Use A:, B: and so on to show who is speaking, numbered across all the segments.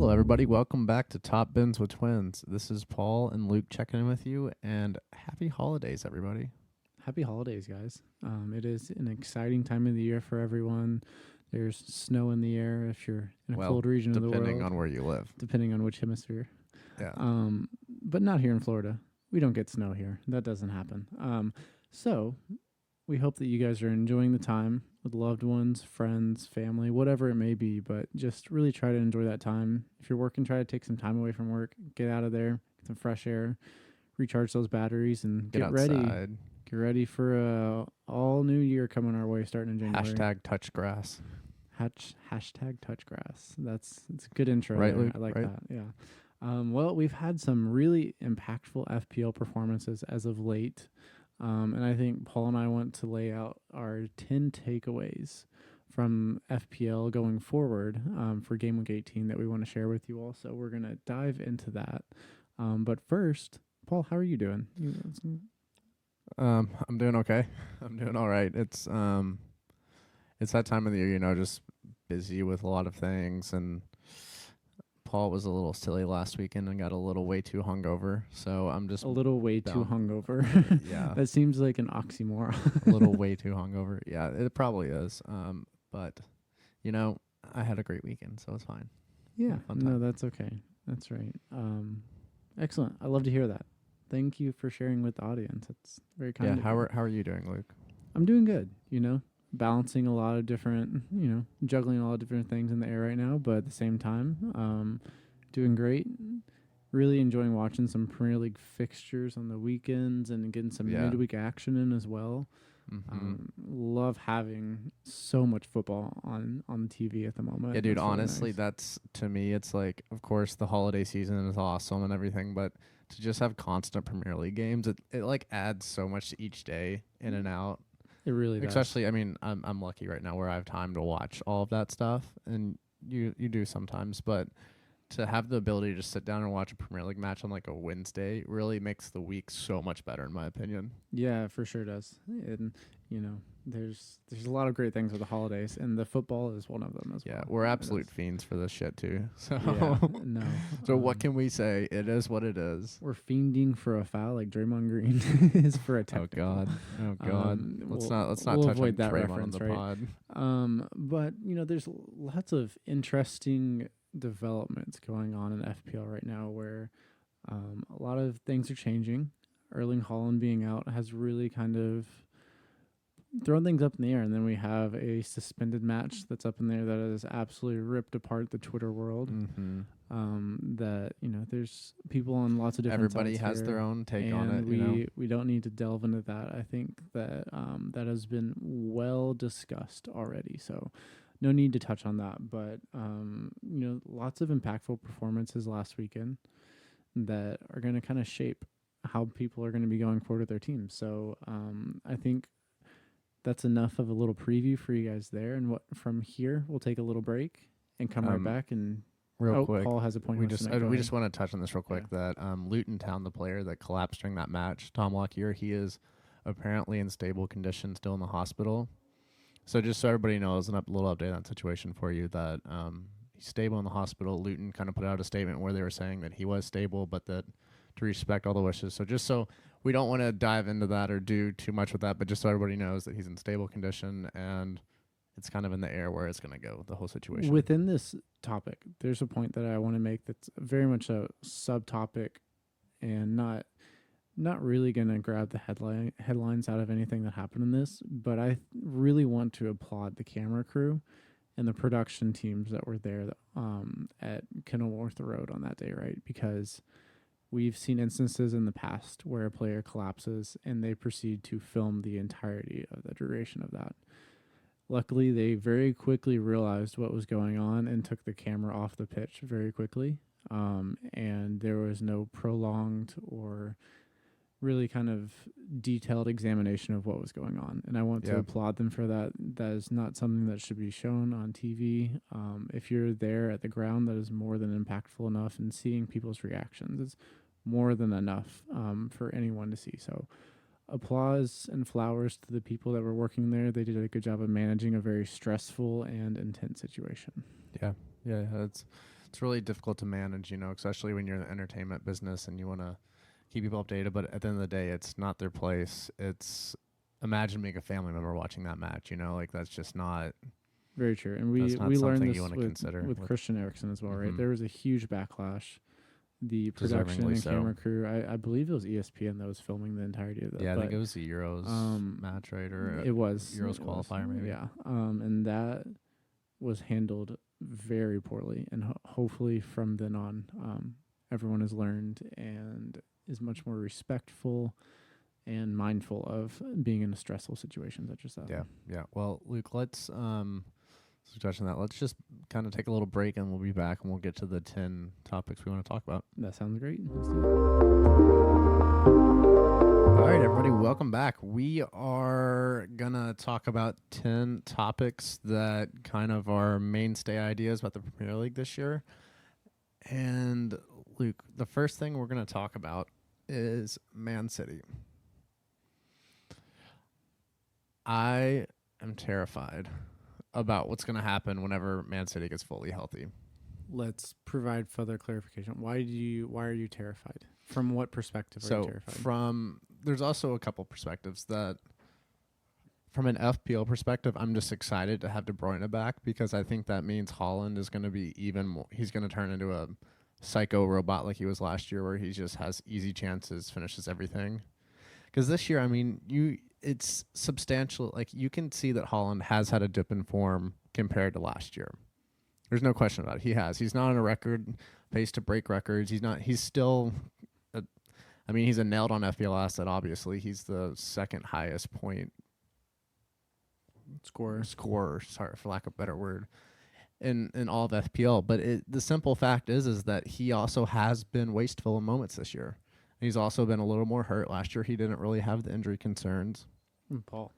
A: Hello, everybody. Welcome back to Top Bins with Twins. This is Paul and Luke checking in with you, and happy holidays, everybody.
B: Happy holidays, guys. It is an exciting time of the year for everyone. There's snow in the air if you're in a cold region of the world.
A: Depending on where you live.
B: Depending on which hemisphere.
A: Yeah.
B: But not here in Florida. We don't get snow here. That doesn't happen. So we hope that you guys are enjoying the time with loved ones, friends, family, whatever it may be. But just really try to enjoy that time. If you're working, try to take some time away from work. Get out of there, get some fresh air, recharge those batteries, and get ready. Get ready for a all new year coming our way starting in January.
A: Hashtag touch grass.
B: Hashtag touch grass. It's a good intro.
A: Right,
B: there.
A: Luke?
B: I like
A: Right?
B: that. Yeah. Well, we've had some really impactful FPL performances as of late. And I think Paul and I want to lay out our 10 takeaways from FPL going forward for Game Week 18 that we want to share with you all. So we're going to dive into that. But first, Paul, how are you doing?
A: I'm doing okay. I'm doing all right. It's that time of the year, just busy with a lot of things, and Paul was a little silly last weekend and got a little way too hungover. So I'm just
B: a little way too hungover.
A: Yeah.
B: That seems like an oxymoron.
A: A little way too hungover. Yeah, it probably is. But I had a great weekend, so it's fine.
B: Yeah. No, that's okay. That's right. Excellent. I love to hear that. Thank you for sharing with the audience. It's very kind.
A: Yeah. How are you doing, Luke?
B: I'm doing good. Balancing a lot of different, juggling a lot of different things in the air right now, but at the same time, doing great. Really enjoying watching some Premier League fixtures on the weekends and getting some midweek action in as well.
A: Mm-hmm.
B: Love having so much football on the TV at the moment.
A: Yeah, dude,
B: that's
A: honestly,
B: really nice.
A: that's, to me, it's like, of course, the holiday season is awesome and everything, but to just have constant Premier League games, it like adds so much to each day in and out.
B: It really does.
A: Especially, I'm lucky right now where I have time to watch all of that stuff, and you do sometimes, but to have the ability to just sit down and watch a Premier League match on like a Wednesday really makes the week so much better, in my opinion.
B: Yeah, for sure does. And there's a lot of great things with the holidays, and the football is one of them as well.
A: Yeah, we're absolute fiends for this shit too. So
B: no.
A: So what can we say? It is what it is.
B: We're fiending for a foul like Draymond Green is for a technical.
A: Oh God. Let's not
B: we'll
A: touch
B: avoid
A: on
B: that
A: Draymond
B: reference,
A: on the
B: right?
A: pod.
B: But there's lots of interesting developments going on in FPL right now where a lot of things are changing. Erling Haaland being out has really kind of thrown things up in the air, and then we have a suspended match that's up in there that has absolutely ripped apart the Twitter world.
A: Mm-hmm.
B: That there's people on lots of different
A: Everybody
B: sides
A: has
B: here,
A: their own take
B: and
A: on it.
B: We don't need to delve into that. I think that that has been well discussed already, so no need to touch on that. But lots of impactful performances last weekend that are going to kind of shape how people are going to be going forward with their teams. So I think that's enough of a little preview for you guys there. And what from here, we'll take a little break and come right back. And
A: real quick,
B: Paul has a point.
A: We just want to touch on this real quick. Yeah. That Luton Town, the player that collapsed during that match, Tom Lockyer, he is apparently in stable condition, still in the hospital. So just so everybody knows, a little update on that situation for you, that he's stable in the hospital. Luton kind of put out a statement where they were saying that he was stable, but that to respect all the wishes. So just so we don't want to dive into that or do too much with that, but just so everybody knows that he's in stable condition and it's kind of in the air where it's going to go, the whole situation.
B: Within this topic, there's a point that I want to make that's very much a subtopic and not really going to grab the headlines out of anything that happened in this, but I really want to applaud the camera crew and the production teams that were there at Kenilworth Road on that day, right? Because we've seen instances in the past where a player collapses and they proceed to film the entirety of the duration of that. Luckily, they very quickly realized what was going on and took the camera off the pitch very quickly. And there was no prolonged or really kind of detailed examination of what was going on. And I want to applaud them for that. That is not something that should be shown on TV. If you're there at the ground, that is more than impactful enough, and seeing people's reactions is more than enough for anyone to see. So applause and flowers to the people that were working there. They did a good job of managing a very stressful and intense situation.
A: Yeah, it's It's really difficult to manage, especially when you're in the entertainment business and you want to keep people updated. But at the end of the day, it's not their place. It's imagine being a family member watching that match. Like that's just not.
B: Very true. And
A: That's not
B: we learned
A: something
B: this
A: you want to consider
B: with Christian Eriksen as well, right?
A: Mhm.
B: There was a huge backlash. The production
A: Deservingly
B: and
A: so.
B: camera crew, I believe it was ESPN that was filming the entirety of that.
A: Yeah, I think it was the Euros match, right? Or
B: it was
A: Euros qualifier, maybe.
B: Yeah. And that was handled very poorly. And hopefully from then on, everyone has learned and is much more respectful and mindful of being in a stressful situation such as that.
A: Yeah. Well, Luke, let's touching that. Let's just kind of take a little break, and we'll be back, and we'll get to the 10 topics we want to talk about.
B: That sounds great. Let's do it.
A: All right, everybody, welcome back. We are gonna talk about 10 topics that kind of are mainstay ideas about the Premier League this year. And Luke, the first thing we're gonna talk about is Man City. I am terrified about what's going to happen whenever Man City gets fully healthy.
B: Let's provide further clarification. Why are you terrified? From what perspective are you terrified?
A: There's also a couple perspectives that from an FPL perspective, I'm just excited to have De Bruyne back because I think that means Haaland is going to be even more, he's going to turn into a psycho robot like he was last year where he just has easy chances, finishes everything. Because this year, I mean, it's substantial. Like, you can see that Haaland has had a dip in form compared to last year. There's no question about it. He has. He's not on a record pace to break records. He's still, he's a nailed on FPL asset, obviously. He's the second highest point scorer, sorry, for lack of a better word, in all of FPL. But the simple fact is that he also has been wasteful in moments this year. He's also been a little more hurt. Last year, he didn't really have the injury concerns.
B: Paul,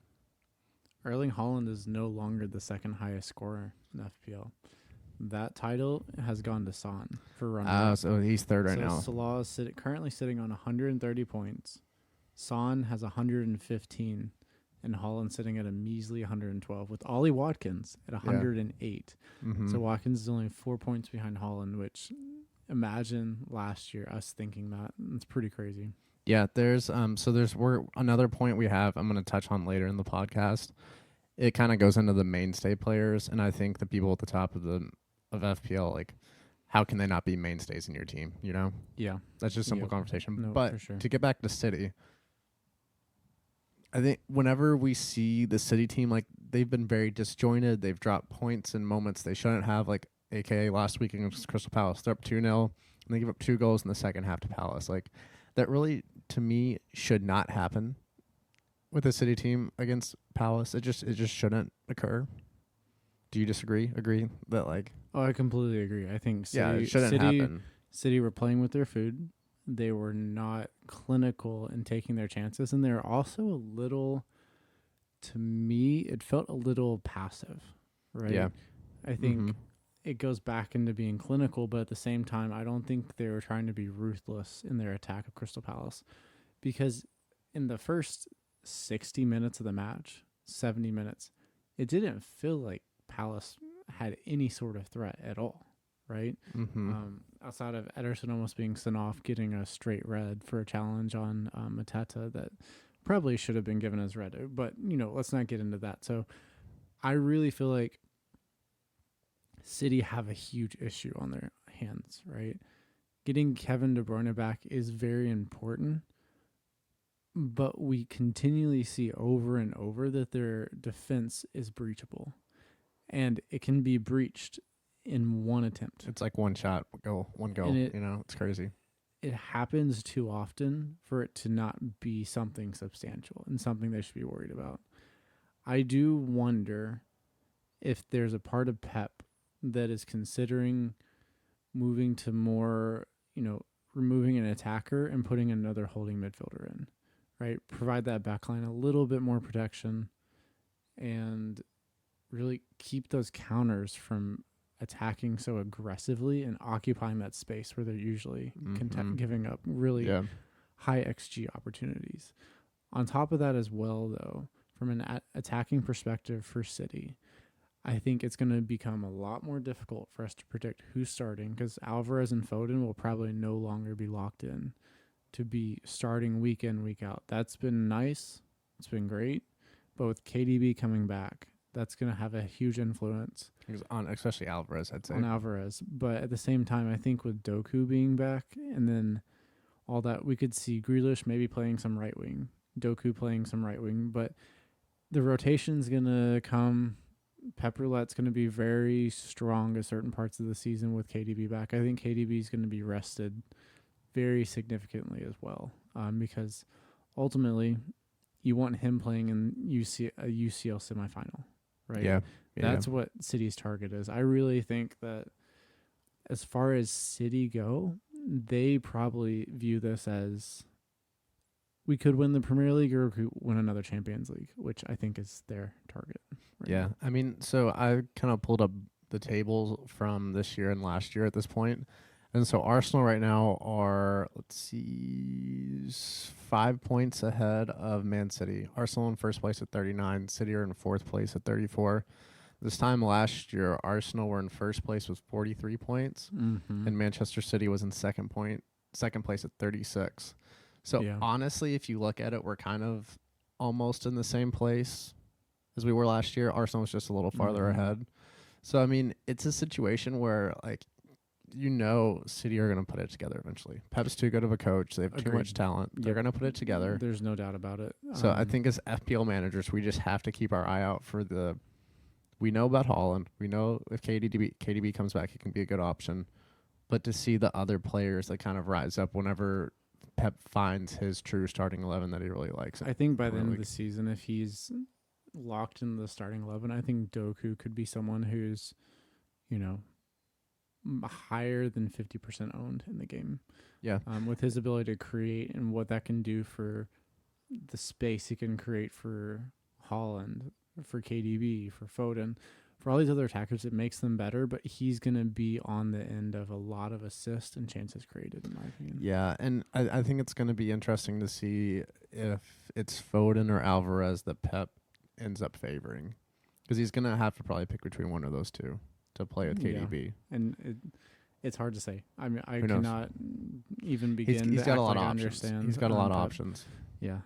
B: Erling Haaland is no longer the second highest scorer in FPL. That title has gone to Son for runner.
A: So he's third right now.
B: Salah is currently sitting on 130 points. Son has 115, and Haaland sitting at a measly 112 with Ollie Watkins at 108.
A: Mm-hmm.
B: So Watkins is only 4 points behind Haaland, which imagine last year us thinking that. It's pretty crazy.
A: Yeah, there's another point we have I'm going to touch on later in the podcast. It kind of goes into the mainstay players, and I think the people at the top of FPL, like, how can they not be mainstays in your team, Yeah. That's just simple conversation.
B: No,
A: but
B: for sure.
A: To get back to City, I think whenever we see the City team, like, they've been very disjointed. They've dropped points in moments they shouldn't have, like, a.k.a. last week against Crystal Palace. They're up 2-0, and they give up 2 goals in the second half to Palace. Like, that really, to me, should not happen with a City team against Palace. It just shouldn't occur. Do you disagree? Agree that, like...
B: Oh, I completely agree. I think City,
A: it shouldn't happen.
B: City were playing with their food. They were not clinical in taking their chances, and they're also a little, to me, it felt a little passive, right?
A: Yeah.
B: I think it goes back into being clinical, but at the same time, I don't think they were trying to be ruthless in their attack of Crystal Palace, because in the first 60 minutes of the match, 70 minutes, it didn't feel like Palace had any sort of threat at all, right? Outside of Ederson almost being sent off, getting a straight red for a challenge on Mateta that probably should have been given as red, but let's not get into that. So I really feel like City have a huge issue on their hands, right? Getting Kevin De Bruyne back is very important, but we continually see over and over that their defense is breachable, and it can be breached in one attempt.
A: It's like one shot, one goal. It's crazy.
B: It happens too often for it to not be something substantial and something they should be worried about. I do wonder if there's a part of Pep that is considering moving to more, removing an attacker and putting another holding midfielder in, right? Provide that backline a little bit more protection and really keep those counters from attacking so aggressively and occupying that space where they're usually giving up really high XG opportunities. On top of that as well, though, from an attacking perspective for City, I think it's going to become a lot more difficult for us to predict who's starting because Alvarez and Foden will probably no longer be locked in to be starting week in, week out. That's been nice. It's been great. But with KDB coming back, that's going to have a huge influence
A: on especially Alvarez, I'd say.
B: on Alvarez. But at the same time, I think with Doku being back and then all that, we could see Grealish maybe playing some right wing, Doku playing some right wing. But the rotation's going to come. Pep Roulette's going to be very strong at certain parts of the season with KDB back. I think KDB is going to be rested very significantly as well because ultimately you want him playing in a UCL semifinal, right?
A: Yeah.
B: That's what City's target is. I really think that as far as City go, they probably view this as we could win the Premier League or we could win another Champions League, which I think is their target. Right now.
A: I mean, so I kind of pulled up the tables from this year and last year at this point. And so Arsenal right now are, 5 points ahead of Man City. Arsenal in first place at 39. City are in fourth place at 34. This time last year, Arsenal were in first place with 43 points, and Manchester City was in second place at 36. So honestly, if you look at it, we're kind of almost in the same place as we were last year. Arsenal was just a little farther ahead. So, I mean, it's a situation where, City are going to put it together eventually. Pep's too good of a coach. They have too much talent. They're going to put it together.
B: There's no doubt about it.
A: So, I think as FPL managers, we just have to keep our eye out for we know about Haaland. We know if KDB comes back, he can be a good option. But to see the other players that kind of rise up whenever Pep finds his true starting 11 that he really likes.
B: I think by the end of the season, if he's locked in the starting 11, I think Doku could be someone who's, higher than 50% owned in the game.
A: Yeah.
B: With his ability to create and what that can do for the space he can create for Haaland, for KDB, for Foden, for all these other attackers, it makes them better, but he's going to be on the end of a lot of assists and chances created, in my opinion.
A: Yeah, and I think it's going to be interesting to see if it's Foden or Alvarez that Pep ends up favoring. Because he's going to have to probably pick between one of those two to play with KDB.
B: Yeah. And it's hard to say. I mean, I cannot even begin
A: he's
B: to
A: got a
B: like
A: lot of
B: I
A: options.
B: understand.
A: He's got a lot of options.
B: Yeah.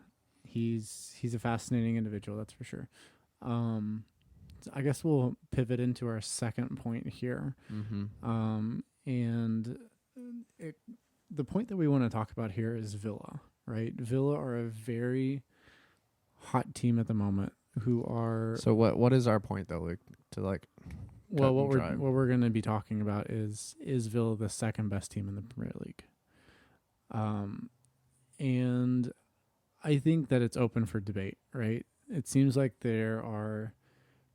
B: He's a fascinating individual, that's for sure. So I guess we'll pivot into our second point here. And the point that we want to talk about here is Villa, right? Villa are a very hot team at the moment who are...
A: So what is our point, though, Luke, to
B: Well, what we're going to be talking about is Villa the second best team in the Premier League? And I think that it's open for debate, right? It seems like there are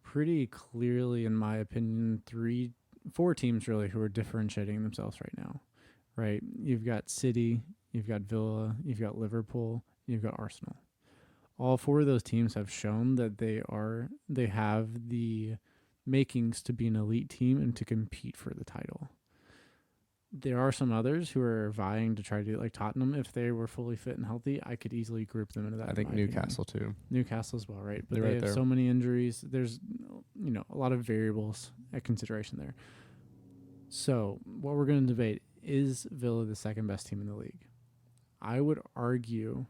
B: pretty clearly, in my opinion, 4 teams really who are differentiating themselves right now, right? You've got City, you've got Villa, you've got Liverpool, you've got Arsenal. All 4 of those teams have shown that they have the makings to be an elite team and to compete for the title. There are some others who are vying to try to do it, like Tottenham. If they were fully fit and healthy, I could easily group them into that.
A: I think Newcastle too.
B: Newcastle as well, right? But
A: They're
B: they
A: right
B: have
A: there.
B: so many injuries. There's, a lot of variables at consideration there. So what we're going to debate is Villa the second best team in the league. I would argue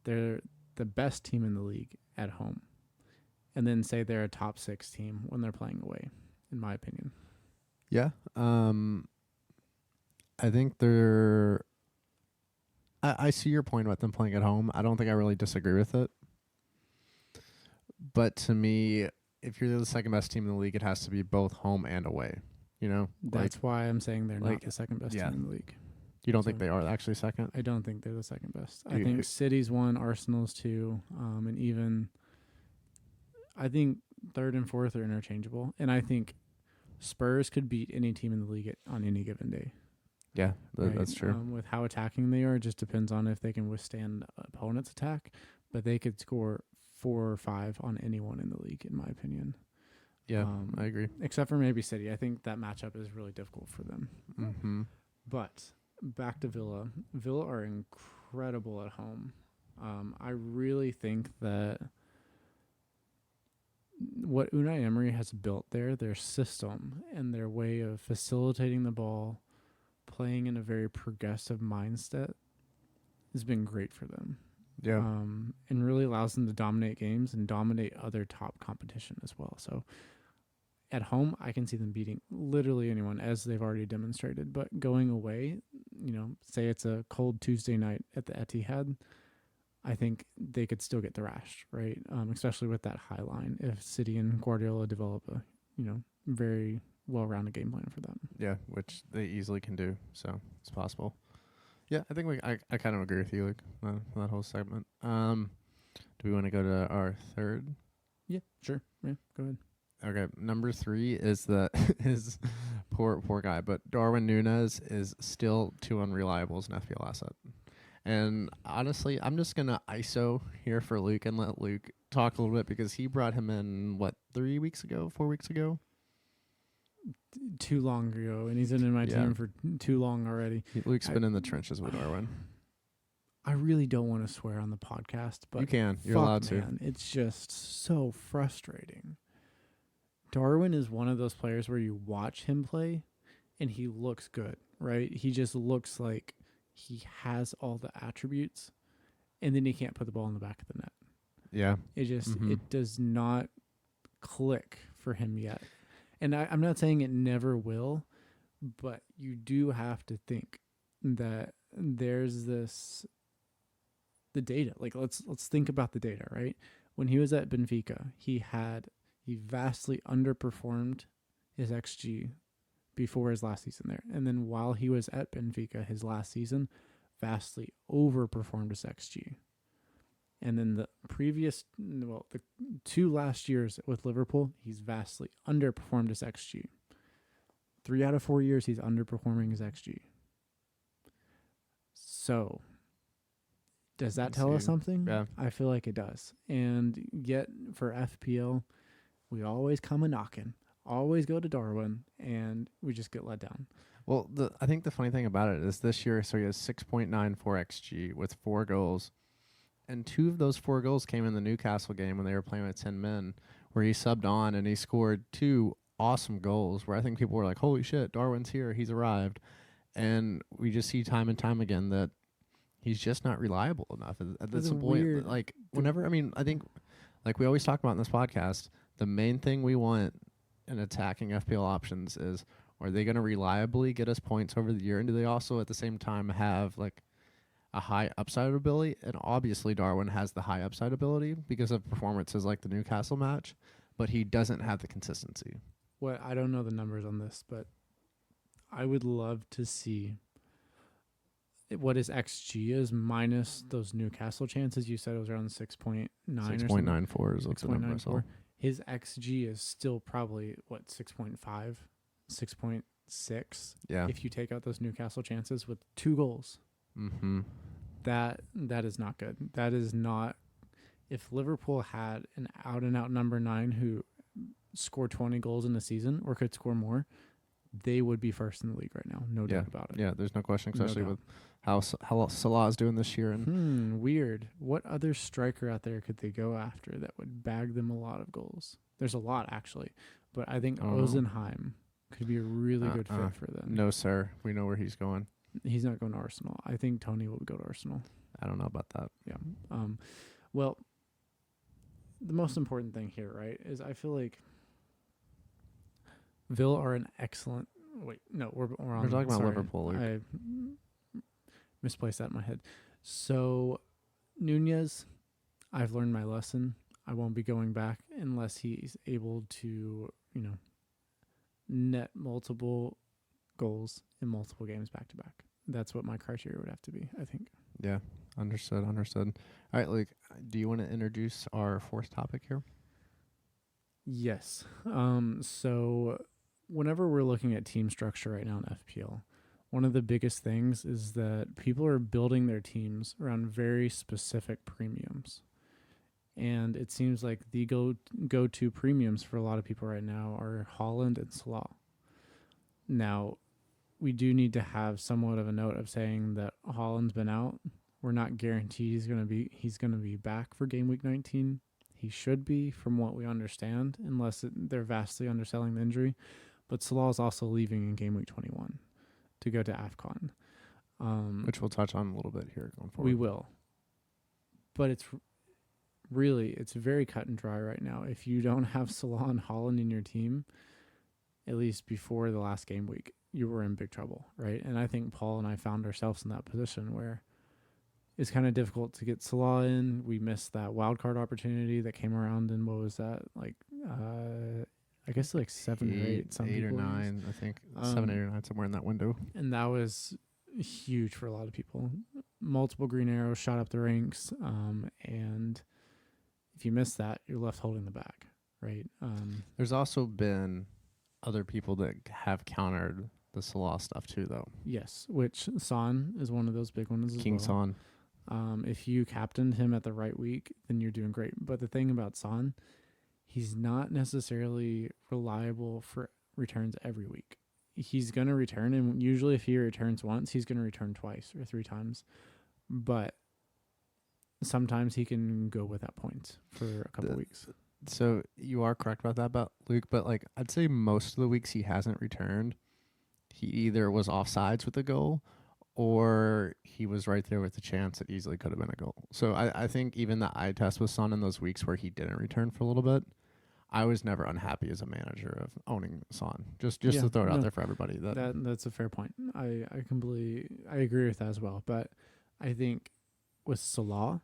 B: they're the best team in the league at home, and then say they're a top 6 team when they're playing away, in my opinion.
A: Yeah. I think they're... I see your point about them playing at home. I don't think I really disagree with it. But to me, if you're the second best team in the league, it has to be both home and away.
B: That's why I'm saying they're not the second best team in the league.
A: You don't think they are actually second?
B: I don't think they're the second best. I think City's 1, Arsenal's 2, and even I think 3rd and 4th are interchangeable. And I think Spurs could beat any team in the league on any given day.
A: Yeah, that's true.
B: With how attacking they are, it just depends on if they can withstand opponent's attack. But they could score 4 or 5 on anyone in the league, in my opinion.
A: Yeah, I agree.
B: Except for maybe City. I think that matchup is really difficult for them.
A: Mm-hmm.
B: But back to Villa. Villa are incredible at home. I really think that what Unai Emery has built there, their system and their way of facilitating the ball, playing in a very progressive mindset, has been great for them.
A: Yeah.
B: And really allows them to dominate games and dominate other top competition as well. So at home, I can see them beating literally anyone, as they've already demonstrated. But going away, say it's a cold Tuesday night at the Etihad, I think they could still get thrashed, right? Especially with that high line. If City and Guardiola develop a, very well-rounded game plan for them.
A: Yeah, which they easily can do. So it's possible. Yeah, I think I kind of agree with you, like that whole segment. Do we want to go to our third?
B: Yeah, sure. Yeah, go ahead.
A: Okay, number 3 is the is poor guy, but Darwin Núñez is still too unreliable as an FPL asset. And honestly, I'm just gonna ISO here for Luke and let Luke talk a little bit because he brought him in 4 weeks ago?
B: Too long ago, and he's been in my team for too long already.
A: Luke's been in the trenches with Darwin.
B: I really don't want to swear on the podcast, but
A: you can. You're allowed to.
B: It's just so frustrating. Darwin is one of those players where you watch him play, and he looks good, right? He just looks like he has all the attributes, and then he can't put the ball in the back of the net.
A: Yeah.
B: It just it does not click for him yet. And I'm not saying it never will, but you do have to think that there's the data. Like let's think about the data, right? When he was at Benfica, he vastly underperformed his XG before his last season there. And then while he was at Benfica, his last season, vastly overperformed his XG. And then the 2 last years with Liverpool, he's vastly underperformed his XG. 3 out of 4 years, he's underperforming his XG. So, does that tell us something?
A: Yeah.
B: I feel like it does. And yet, for FPL, we always come a knocking, always go to Darwin, and we just get let down.
A: Well, I think the funny thing about it is this year, so he has 6.94 XG with 4 goals. And 2 of those 4 goals came in the Newcastle game when they were playing with 10 men, where he subbed on and he scored 2 awesome goals where I think people were like, holy shit, Darwin's here, he's arrived. And we just see time and time again that he's just not reliable enough. That's the point. Like, whenever, I think, like we always talk about in this podcast, the main thing we want in attacking FPL options is, are they going to reliably get us points over the year? And do they also at the same time have, like, a high upside ability? And obviously Darwin has the high upside ability because of performances like the Newcastle match, but he doesn't have the consistency.
B: Well, I don't know the numbers on this, but I would love to see what his XG is minus those Newcastle chances. You said it was around 6.9
A: 6.94 is what's the number I saw.
B: His XG is still probably, 6.5, 6.6?
A: Yeah.
B: If you take out those Newcastle chances with 2 goals.
A: Mm-hmm.
B: That is not good. That is not. If Liverpool had an out-and-out number 9 who scored 20 goals in the season or could score more, they would be first in the league right now. No doubt about it.
A: Yeah, there's no question, especially with how Salah's doing this year. And
B: weird. What other striker out there could they go after that would bag them a lot of goals? There's a lot, actually. But I think Ozenheim could be a really good fit for them.
A: No, sir. We know where he's going.
B: He's not going to Arsenal. I think Tony will go to Arsenal.
A: I don't know about that.
B: Yeah. Well, the most important thing here, right, is I feel like Villa are an excellent. Wait, no, we're
A: talking about Liverpool. Luke.
B: I misplaced that in my head. So, Núñez, I've learned my lesson. I won't be going back unless he's able to, net multiple goals in multiple games back to back. That's what my criteria would have to be, I think.
A: Yeah, understood. All right, Luke, do you want to introduce our 4th topic here?
B: Yes. So whenever we're looking at team structure right now in FPL, one of the biggest things is that people are building their teams around very specific premiums. And it seems like the go-to premiums for a lot of people right now are Haaland and Salah. Now, we do need to have somewhat of a note of saying that Haaland's been out. We're not guaranteed he's going to be back for game week 19. He should be, from what we understand, unless they're vastly underselling the injury. But Salah is also leaving in game week 21 to go to AFCON.
A: Which we'll touch on a little bit here going forward.
B: We will. But it's very cut and dry right now. If you don't have Salah and Holland in your team, at least before the last game week, you were in big trouble, right? And I think Paul and I found ourselves in that position where it's kind of difficult to get Salah in. We missed that wild card opportunity that came around in, what was that, like, I guess like 7 or 8. Some
A: 8 or 9, I think. 7, 8 or 9, somewhere in that window.
B: And that was huge for a lot of people. Multiple green arrows shot up the ranks, and if you miss that, you're left holding the bag, right?
A: There's also been other people that have countered the Salah stuff too, though.
B: Yes, which Son is one of those big ones as
A: King
B: well.
A: Son.
B: If you captained him at the right week, then you're doing great. But the thing about Son, he's not necessarily reliable for returns every week. He's going to return, and usually if he returns once, he's going to return twice or 3 times. But sometimes he can go without points for a couple weeks.
A: So you are correct about that, about Luke, but like I'd say most of the weeks he hasn't returned, he either was offsides with the goal or he was right there with the chance it easily could have been a goal. So I think even the eye test with Son in those weeks where he didn't return for a little bit, I was never unhappy as a manager of owning Son. Just to throw it out there for everybody.
B: That's a fair point. I agree with that as well. But I think with Salah,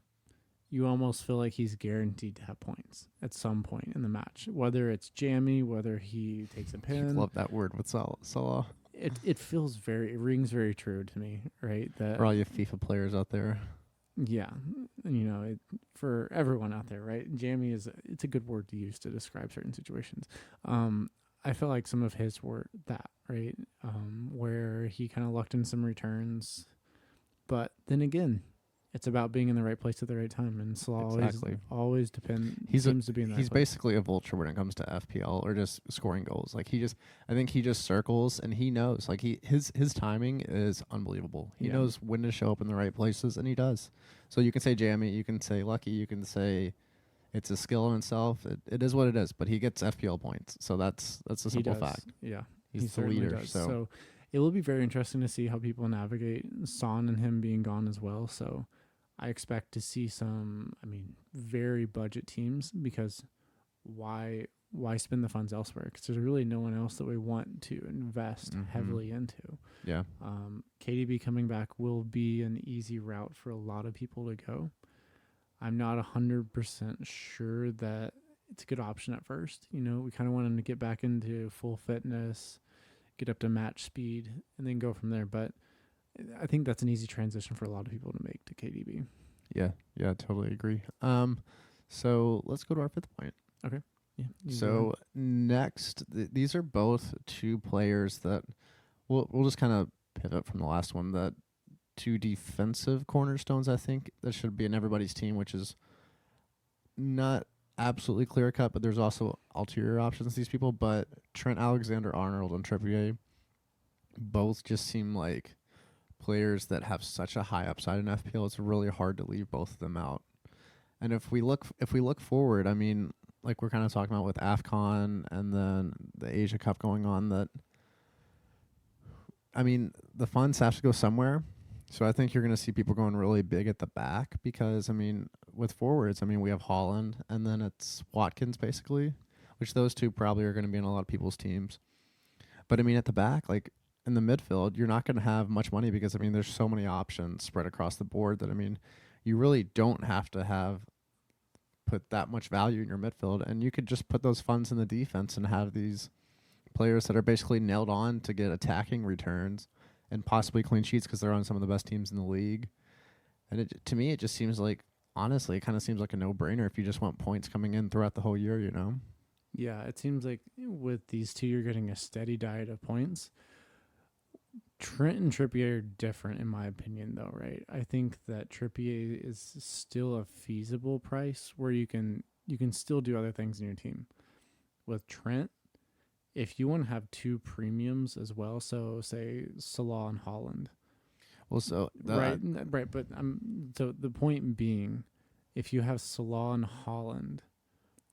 B: you almost feel like he's guaranteed to have points at some point in the match. Whether it's jammy, whether he takes a pin.
A: I love that word with Salah.
B: It rings very true to me, right? That
A: for all you FIFA players out there.
B: Yeah, for everyone out there, right? Jammy it's a good word to use to describe certain situations. I feel like some of his were that, right? Where he kind of lucked in some returns, but then again, it's about being in the right place at the right time, and Salah always seems to be in the right place.
A: He's basically a vulture when it comes to FPL or just scoring goals. Like I think he just circles and he knows. Like his timing is unbelievable. He knows when to show up in the right places, and he does. So you can say jammy, you can say lucky, you can say it's a skill in itself. It is what it is. But he gets FPL points, so that's a simple fact.
B: Yeah,
A: he's the leader.
B: Does. So it will be very interesting to see how people navigate Son and him being gone as well. So I expect to see some, very budget teams, because why spend the funds elsewhere? Because there's really no one else that we want to invest heavily into.
A: Yeah.
B: KDB coming back will be an easy route for a lot of people to go. I'm not 100% sure that it's a good option at first. We kind of want him to get back into full fitness, get up to match speed, and then go from there. But I think that's an easy transition for a lot of people to make to KDB.
A: Yeah, totally agree. So let's go to our 5th point.
B: Okay. Yeah.
A: So next, these are both 2 players that we'll just kind of pivot from the last one. That 2 defensive cornerstones, I think, that should be in everybody's team, which is not absolutely clear cut, but there's also ulterior options. These people, but Trent Alexander-Arnold and Trippier both just seem like players that have such a high upside in FPL. It's really hard to leave both of them out. And if we look forward, like we're kind of talking about with AFCON and then the Asia Cup going on, that the funds have to go somewhere. So I think you're going to see people going really big at the back because, with forwards, we have Holland and then it's Watkins basically, which those 2 probably are going to be in a lot of people's teams. But at the back, like in the midfield, you're not going to have much money because, there's so many options spread across the board that, you really don't have to put that much value in your midfield. And you could just put those funds in the defense and have these players that are basically nailed on to get attacking returns and possibly clean sheets because they're on some of the best teams in the league. And to me, it just seems like, honestly, it kind of seems like a no-brainer if you just want points coming in throughout the whole year,
B: Yeah, it seems like with these 2, you're getting a steady diet of points. Trent and Trippier are different, in my opinion, though, right? I think that Trippier is still a feasible price where you can still do other things in your team. With Trent, if you want to have 2 premiums as well, so say Salah and Holland.
A: Well, so
B: right, but so the point being, if you have Salah and Holland,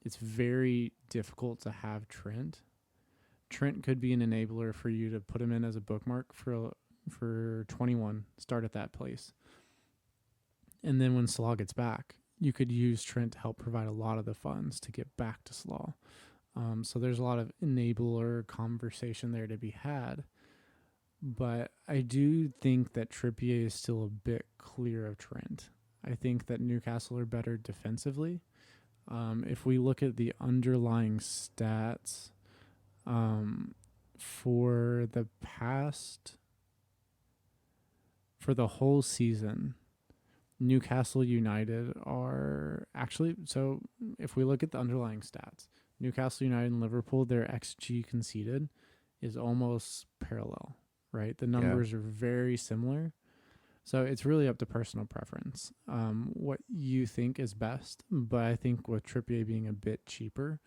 B: it's very difficult to have Trent. Trent could be an enabler for you to put him in as a bookmark for 21. Start at that place, and then when Slaw gets back, you could use Trent to help provide a lot of the funds to get back to Slaw. So there's a lot of enabler conversation there to be had. But I do think that Trippier is still a bit clear of Trent. I think that Newcastle are better defensively. If we look at the underlying stats for the whole season, Newcastle United are actually, so if we look at the underlying stats, Newcastle United and Liverpool, their XG conceded is almost parallel, right? The numbers are very similar. So it's really up to personal preference, what you think is best. But I think with Trippier being a bit cheaper,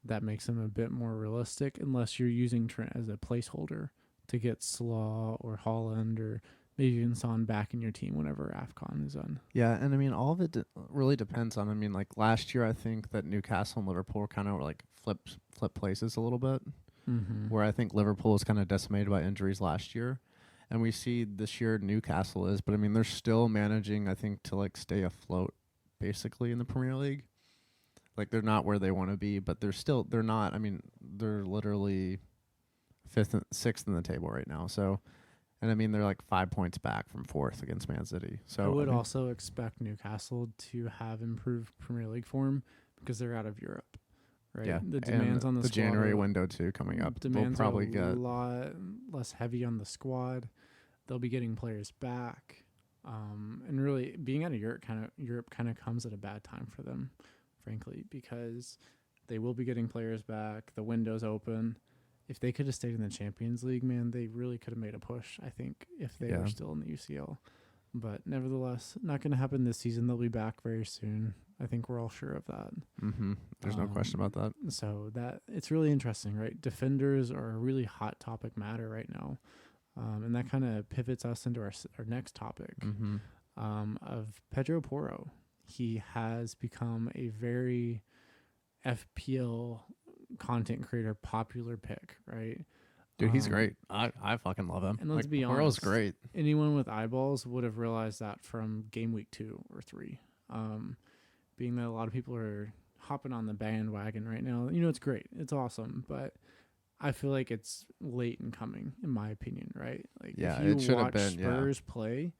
B: that makes him a bit more realistic, unless you're using Trent as a placeholder to get Slaw or Holland or maybe even Son back in your team whenever AFCON is on.
A: Yeah, and I mean, all of it really depends on. I mean, like last year, I think that Newcastle and Liverpool kind of like flip places a little bit, where I think Liverpool was kind of decimated by injuries last year, and we see this year Newcastle is. But I mean, they're still managing, I think, to like stay afloat, basically in the Premier League. Like they're not where they want to be, but they're not. I mean, they're literally sixth in the table right now. So. And I mean, they're like 5 points back from fourth against Man City. So
B: I would also expect Newcastle to have improved Premier League form because they're out of Europe, right?
A: Yeah,
B: The demands on the squad
A: January window too coming up.
B: Demands
A: They'll probably
B: a lot less heavy on the squad. They'll be getting players back, and really being out of Europe kind of comes at a bad time for them, frankly, because they will be getting players back. The window's open. If they could have stayed in the Champions League, man, they really could have made a push, I think, if they were still in the UCL. But nevertheless, not going to happen this season. They'll be back very soon. I think we're all sure of that.
A: There's no question about that.
B: So it's really interesting, right? Defenders are a really hot topic matter right now. And that kind of pivots us into our next topic of Pedro Porro. He has become a very FPL content creator popular pick, right?
A: Dude, he's great. I fucking love him.
B: And let's be honest,
A: Porro's great.
B: Anyone with eyeballs would have realized that from game week 2 or 3. Being that a lot of people are hopping on the bandwagon right now, it's great. It's awesome, but I feel like it's late in coming, in my opinion, right? Like if you watch Spurs play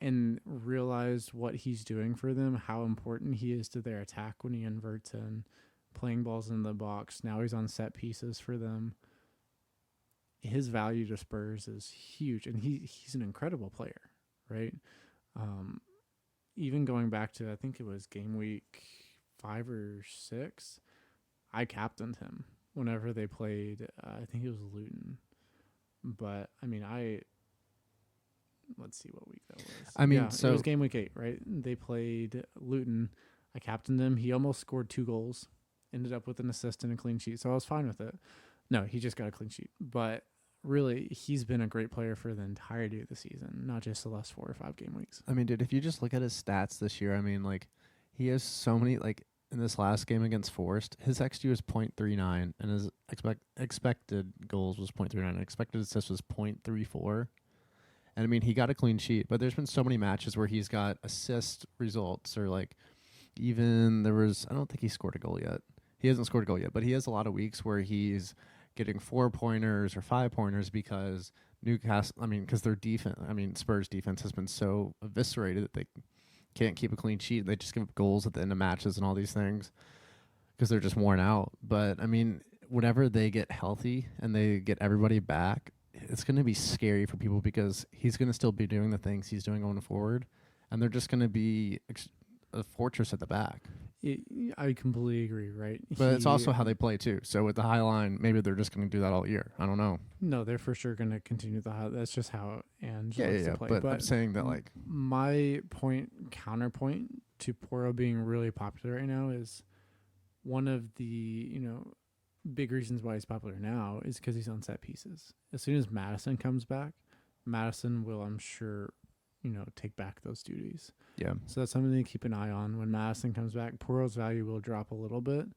B: and realized what he's doing for them, how important he is to their attack when he inverts in, playing balls in the box. Now he's on set pieces for them. His value to Spurs is huge, and he's an incredible player, right? Even going back to, I think it was game week 5 or 6, I captained him whenever they played, I think it was Luton. But, I mean, let's see what week that was.
A: I mean,
B: it was game week 8, right? They played Luton. I captained him. He almost scored 2 goals. Ended up with an assist and a clean sheet, so I was fine with it. No, he just got a clean sheet. But really, he's been a great player for the entirety of the season, not just the last 4 or 5 game weeks.
A: I mean, dude, if you just look at his stats this year, I mean, like, he has so many, like, in this last game against Forest, his XG was 0.39, and his expected goals was 0.39, and expected assist was 0.34. And, I mean, he got a clean sheet, but there's been so many matches where he's got assist results, or, like, even I don't think he scored a goal yet. He hasn't scored a goal yet, but he has a lot of weeks where he's getting 4-pointers or 5-pointers because because their defense, Spurs defense has been so eviscerated that they can't keep a clean sheet. They just give up goals at the end of matches and all these things because they're just worn out. But, I mean, whenever they get healthy and they get everybody back, it's going to be scary for people because he's going to still be doing the things he's doing going forward, and they're just going to be a fortress at the back.
B: I completely agree, right?
A: But it's also how they play too. So with the high line, maybe they're just going to do that all year. I don't know.
B: No, they're for sure going to continue the high. That's just how Ange likes to play.
A: But I'm saying that, like,
B: my counterpoint to Porro being really popular right now is one of the big reasons why he's popular now is because he's on set pieces. As soon as Madison comes back, Madison will, I'm sure, take back those duties.
A: Yeah.
B: So that's something to keep an eye on. When Madison comes back, Porro's value will drop a little bit,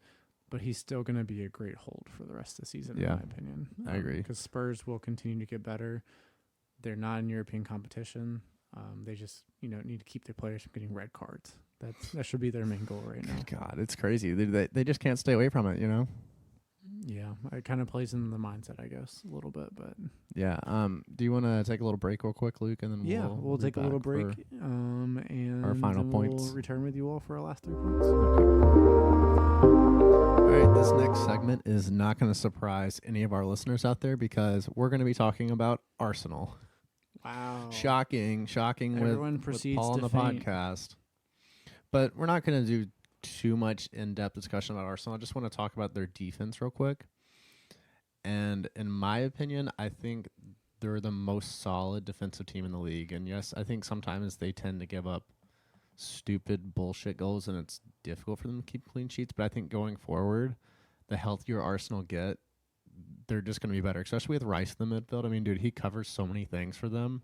B: but he's still going to be a great hold for the rest of the season, in my opinion.
A: I agree.
B: Because Spurs will continue to get better. They're not in European competition. They just, need to keep their players from getting red cards. That should be their main goal right now.
A: God, it's crazy. They just can't stay away from it,
B: Yeah, it kind of plays in the mindset, I guess, a little bit. But
A: yeah. Do you want to take a little break real quick, Luke, and then
B: we'll take a little break, and
A: our final
B: then
A: points.
B: we'll return with you all for our last 3 points.
A: All right, this next segment is not going to surprise any of our listeners out there because we're going to be talking about Arsenal.
B: Wow.
A: Shocking
B: Everyone
A: with
B: proceeds
A: Paul on
B: to
A: the
B: faint.
A: podcast. But we're not going to do too much in-depth discussion about Arsenal. I just want to talk about their defense real quick. And in my opinion, I think they're the most solid defensive team in the league. And yes, I think sometimes they tend to give up stupid bullshit goals and it's difficult for them to keep clean sheets. But I think going forward, the healthier Arsenal get, they're just going to be better, especially with Rice in the midfield. I mean, dude, he covers so many things for them.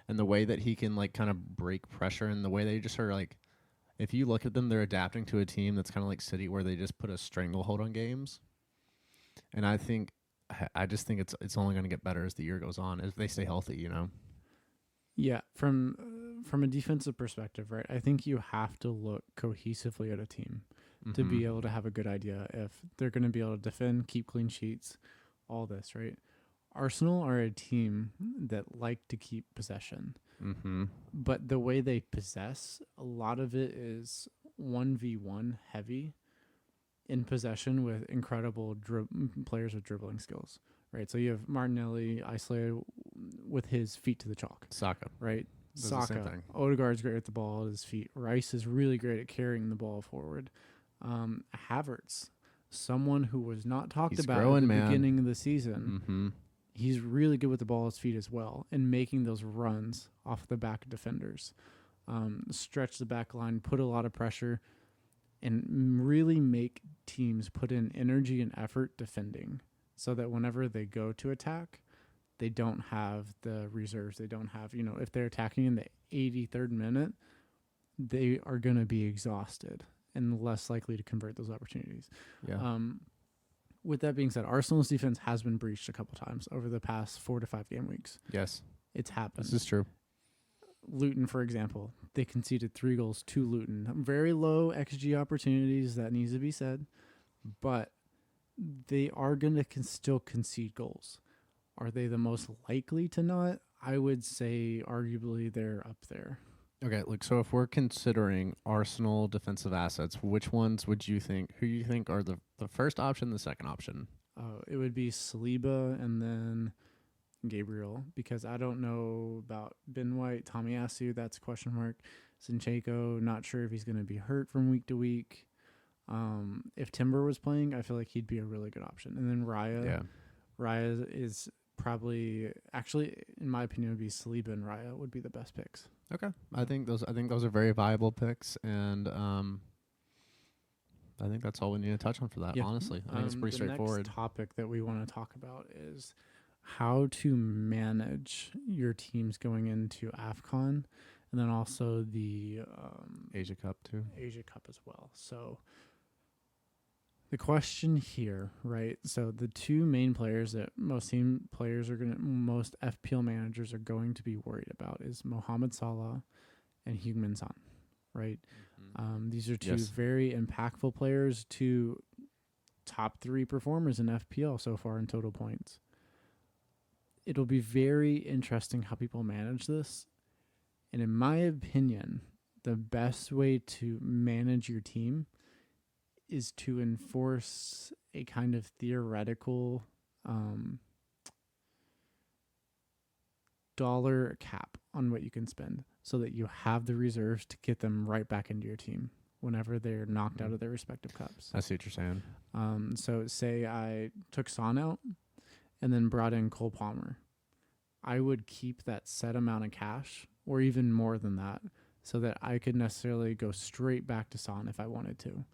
A: And the way that he can, kind of break pressure and the way they just are, if you look at them, they're adapting to a team that's kind of like City where they just put a stranglehold on games. And I just think it's only going to get better as the year goes on, if they stay healthy,
B: Yeah, from a defensive perspective, right? I think you have to look cohesively at a team to be able to have a good idea if they're going to be able to defend, keep clean sheets, all this, right? Arsenal are a team that like to keep possession. But the way they possess, a lot of it is 1v1 heavy in possession with incredible players with dribbling skills, right? So you have Martinelli isolated with his feet to the chalk.
A: Saka.
B: Right?
A: Does the same
B: Saka.
A: thing.
B: Odegaard's great with the ball at his feet. Rice is really great at carrying the ball forward. Havertz, someone who was not talked
A: He's
B: about
A: growing,
B: at the
A: man.
B: beginning of the season. He's really good with the ball at his feet as well and making those runs off the back of defenders. Stretch the back line, put a lot of pressure, and really make teams put in energy and effort defending so that whenever they go to attack, they don't have the reserves. They don't have, if they're attacking in the 83rd minute, they are going to be exhausted and less likely to convert those opportunities.
A: Yeah.
B: With that being said, Arsenal's defense has been breached a couple times over the past 4 to 5 game weeks.
A: Yes.
B: It's happened.
A: This is true.
B: Luton, for example, they conceded 3 goals to Luton. Very low XG opportunities, that needs to be said, but they are going to still concede goals. Are they the most likely to not? I would say arguably they're up there.
A: Okay, look, so if we're considering Arsenal defensive assets, which ones who you think are the first option, the second option?
B: It would be Saliba and then Gabriel, because I don't know about Ben White, Tomiyasu, that's a question mark. Zinchenko, not sure if he's going to be hurt from week to week. If Timber was playing, I feel like he'd be a really good option. And then Raya.
A: Yeah.
B: Raya is probably, actually, in my opinion, would be Saliba and Raya would be the best picks.
A: Okay. I think those are very viable picks, and I think that's all we need to touch on for that, honestly. I think it's pretty straightforward.
B: The next topic that we want to talk about is how to manage your teams going into AFCON, and then also the
A: Asia Cup too.
B: Asia Cup as well. So the question here, right? So the two main players that most FPL managers are going to be worried about is Mohamed Salah and Heung-min Son, right? These are two very impactful players, two top 3 performers in FPL so far in total points. It'll be very interesting how people manage this. And in my opinion, the best way to manage your team is to enforce a kind of theoretical dollar cap on what you can spend so that you have the reserves to get them right back into your team whenever they're knocked out of their respective cups.
A: I see what you're saying.
B: So say I took Son out and then brought in Cole Palmer. I would keep that set amount of cash or even more than that so that I could necessarily go straight back to Son if I wanted to.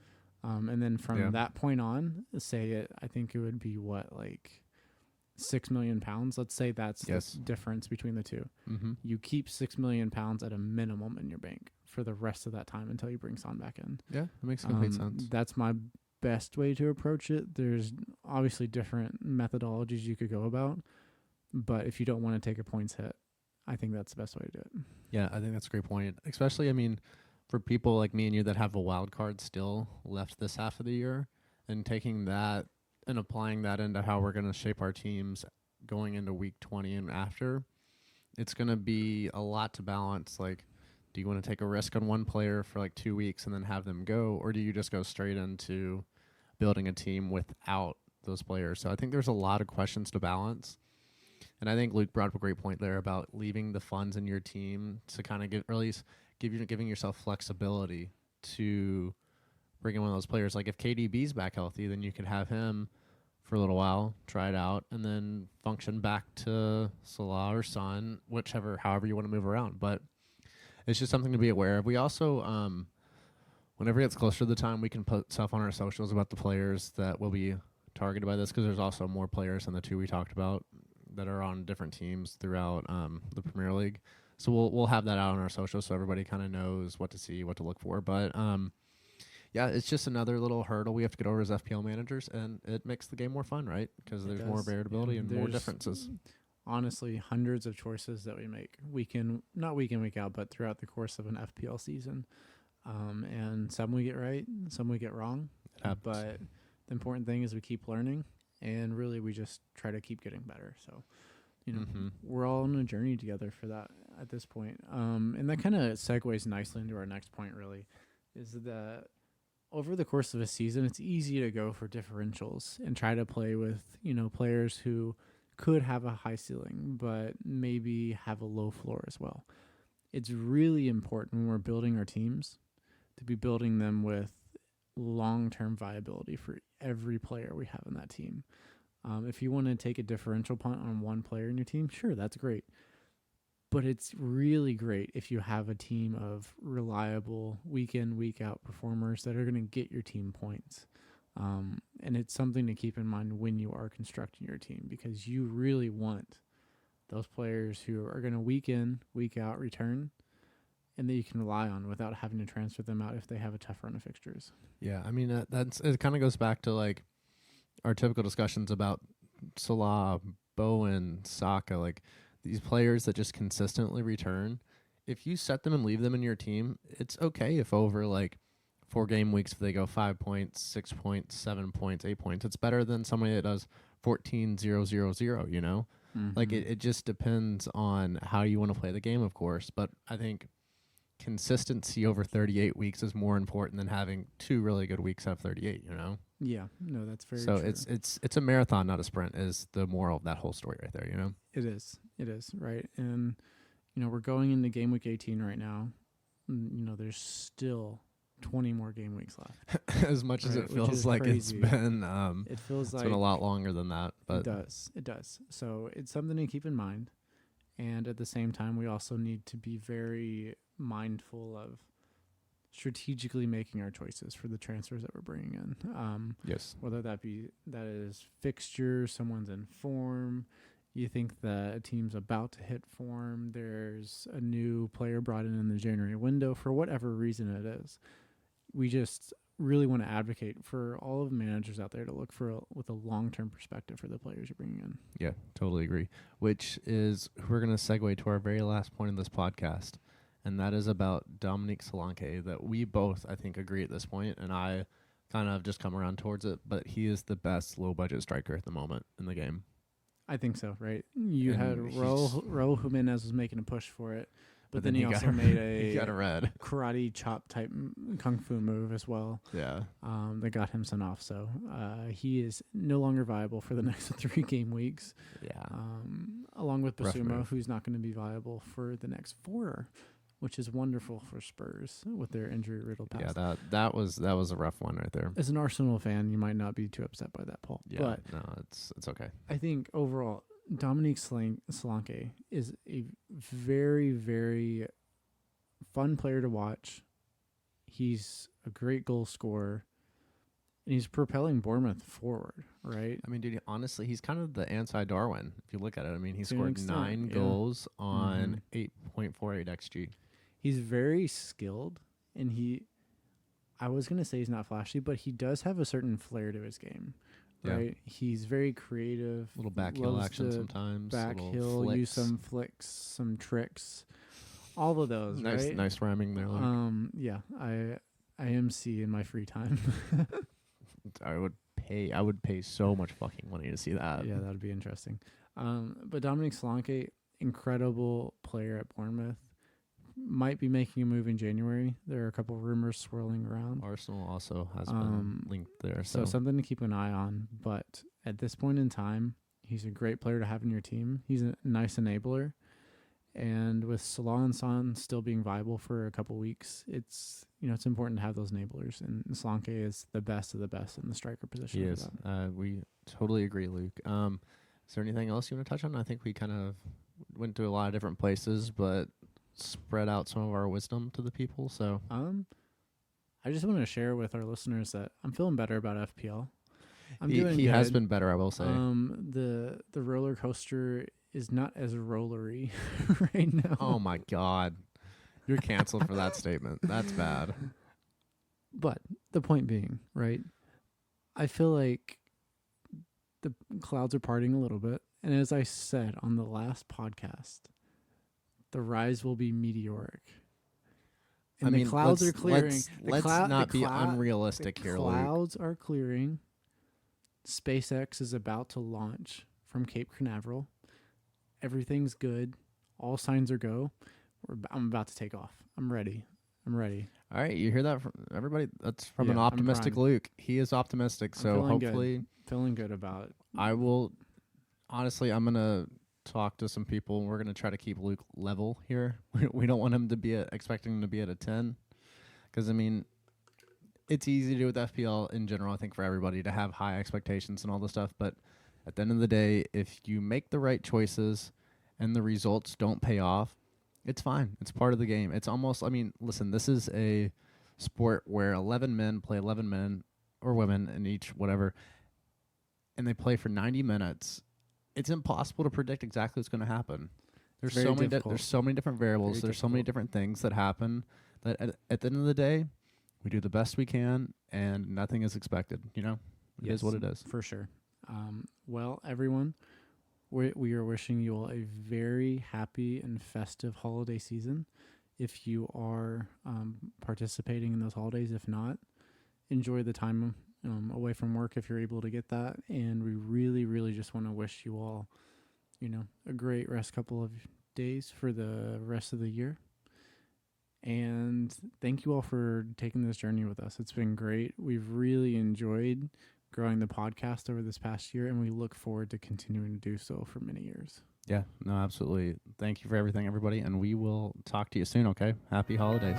B: And then from that point on, I think it would be 6 million pounds. Let's say that's
A: Yes.
B: the difference between the two.
A: Mm-hmm.
B: You keep 6 million pounds at a minimum in your bank for the rest of that time until you bring Son back in.
A: Yeah, that makes complete sense.
B: That's my best way to approach it. There's obviously different methodologies you could go about, but if you don't want to take a points hit, I think that's the best way to do it.
A: Yeah, I think that's a great point. Especially, I mean, for people like me and you that have a wild card still left this half of the year, and taking that and applying that into how we're going to shape our teams going into week 20 and after, it's going to be a lot to balance. Like, do you want to take a risk on one player for like 2 weeks and then have them go, or do you just go straight into building a team without those players? So I think there's a lot of questions to balance. And I think Luke brought up a great point there about leaving the funds in your team to kind of giving yourself flexibility to bring in one of those players. Like if KDB's back healthy, then you could have him for a little while, try it out, and then function back to Salah or Son, however you want to move around. But it's just something to be aware of. We also, whenever it gets closer to the time, we can put stuff on our socials about the players that will be targeted by this, because there's also more players than the two we talked about that are on different teams throughout the Premier League. So we'll have that out on our socials so everybody kind of knows what to see, what to look for. But yeah, it's just another little hurdle we have to get over as FPL managers, and it makes the game more fun, right? Because there's more variability and more differences.
B: Honestly, hundreds of choices that we make not week in, week out, but throughout the course of an FPL season. And some we get right, some we get wrong. But the important thing is we keep learning, and really we just try to keep getting better. So, we're all on a journey together for that at this point. And that kind of segues nicely into our next point, really, is that over the course of a season, it's easy to go for differentials and try to play with, players who could have a high ceiling, but maybe have a low floor as well. It's really important when we're building our teams to be building them with long-term viability for every player we have in that team. If you want to take a differential punt on one player in your team, sure, that's great. But it's really great if you have a team of reliable week in, week out performers that are going to get your team points. And it's something to keep in mind when you are constructing your team, because you really want those players who are going to week in, week out return, and that you can rely on without having to transfer them out if they have a tough run of fixtures.
A: Yeah, I mean, it kind of goes back to like our typical discussions about Salah, Bowen, Saka, like these players that just consistently return. If you set them and leave them in your team, it's okay if over like 4 game weeks, if they go 5 points, 6 points, 7 points, 8 points, it's better than somebody that does 14-0-0-0, you know? Like it just depends on how you want to play the game, of course. But I think consistency over 38 weeks is more important than having 2 really good weeks out of 38, you know?
B: Yeah, no, that's very
A: true.
B: So
A: it's a marathon, not a sprint, is the moral of that whole story right there, you know?
B: It is, right? And, we're going into game week 18 right now. There's still 20 more game weeks left.
A: As much as it feels like crazy. It's been
B: it feels
A: it's been a lot longer than that. But
B: it does. So it's something to keep in mind. And at the same time, we also need to be very mindful of strategically making our choices for the transfers that we're bringing in.
A: Yes.
B: Whether that is fixture, someone's in form, you think that a team's about to hit form, there's a new player brought in the January window, for whatever reason it is. We just really want to advocate for all of the managers out there to look with a long-term perspective for the players you're bringing in.
A: Yeah, totally agree. Which is, we're going to segue to our very last point in this podcast, and that is about Dominique Solanke, that we both, I think, agree at this point, and I kind of just come around towards it, but he is the best low-budget striker at the moment in the game.
B: I think so, right? You had Raul Jimenez was making a push for it, but then he also made
A: he got a red
B: karate chop type kung fu move as well.
A: Yeah.
B: That got him sent off. So he is no longer viable for the next 3 game weeks.
A: Yeah.
B: Along with Basuma, who's not going to be viable for the next 4, which is wonderful for Spurs with their injury riddled past.
A: Yeah, that was a rough one right there.
B: As an Arsenal fan, you might not be too upset by that, Paul.
A: Yeah,
B: but
A: no, it's okay.
B: I think overall, Dominique Solanke is a very, very fun player to watch. He's a great goal scorer, and he's propelling Bournemouth forward, right?
A: I mean, dude, honestly, he's kind of the anti-Darwin if you look at it. I mean, he
B: To an
A: scored
B: extent,
A: 9
B: yeah.
A: goals
B: Mm-hmm.
A: on 8.48 xG.
B: He's very skilled, and I was going to say he's not flashy, but he does have a certain flair to his game,
A: Yeah.
B: right? He's very creative.
A: Little back heel
B: loves
A: action
B: to
A: sometimes.
B: back
A: little
B: heel,
A: flicks.
B: use some flicks, some tricks, all of those,
A: Nice,
B: right?
A: nice rhyming there, Luke.
B: Yeah, I MC in my free time.
A: I would pay so much fucking money to see that.
B: Yeah, that'd be interesting. But Dominic Solanke, incredible player at Bournemouth, might be making a move in January. There are a couple rumors swirling around.
A: Arsenal also has been linked there.
B: So something to keep an eye on. But at this point in time, he's a great player to have in your team. He's a nice enabler. And with Salah and Son still being viable for a couple weeks, it's important to have those enablers. And Solanke is the best of the best in the striker position.
A: He is. We totally agree, Luke. Is there anything else you want to touch on? I think we kind of went to a lot of different places, but spread out some of our wisdom to the people. So
B: I just want to share with our listeners that I'm feeling better about FPL.
A: He has been better, I will say.
B: The roller coaster is not as rollery right now.
A: Oh my God. You're canceled for that statement. That's bad.
B: But the point being, right? I feel like the clouds are parting a little bit. And as I said on the last podcast, the rise will be meteoric. And the clouds are clearing.
A: Let's not be unrealistic here, Luke.
B: The clouds are clearing. SpaceX is about to launch from Cape Canaveral. Everything's good. All signs are go. I'm about to take off. I'm ready.
A: All right, you hear that from everybody? That's from an
B: I'm
A: optimistic
B: primed.
A: Luke. He is optimistic, so hopefully
B: feeling good about it.
A: I will. Honestly, I'm gonna talk to some people, and we're gonna try to keep Luke level here. We don't want him to be expecting him to be at a 10, because I mean, it's easy to do with FPL in general. I think for everybody to have high expectations and all this stuff, but at the end of the day, if you make the right choices and the results don't pay off, it's fine. It's part of the game. It's almost, I mean, listen, this is a sport where 11 men play 11 men or women in each whatever, and they play for 90 minutes. It's impossible to predict exactly what's going to happen. There's so many different variables. There's so many different things that happen that at the end of the day, we do the best we can, and nothing is expected. It is what it is.
B: For sure. Well, everyone, we are wishing you all a very happy and festive holiday season. If you are participating in those holidays, if not, enjoy the time away from work if you're able to get that. And we really, really just want to wish you all, a great couple of days for the rest of the year. And thank you all for taking this journey with us. It's been great. We've really enjoyed growing the podcast over this past year, and we look forward to continuing to do so for many years.
A: Yeah, no, absolutely. Thank you for everything, everybody, and we will talk to you soon, okay? Happy holidays.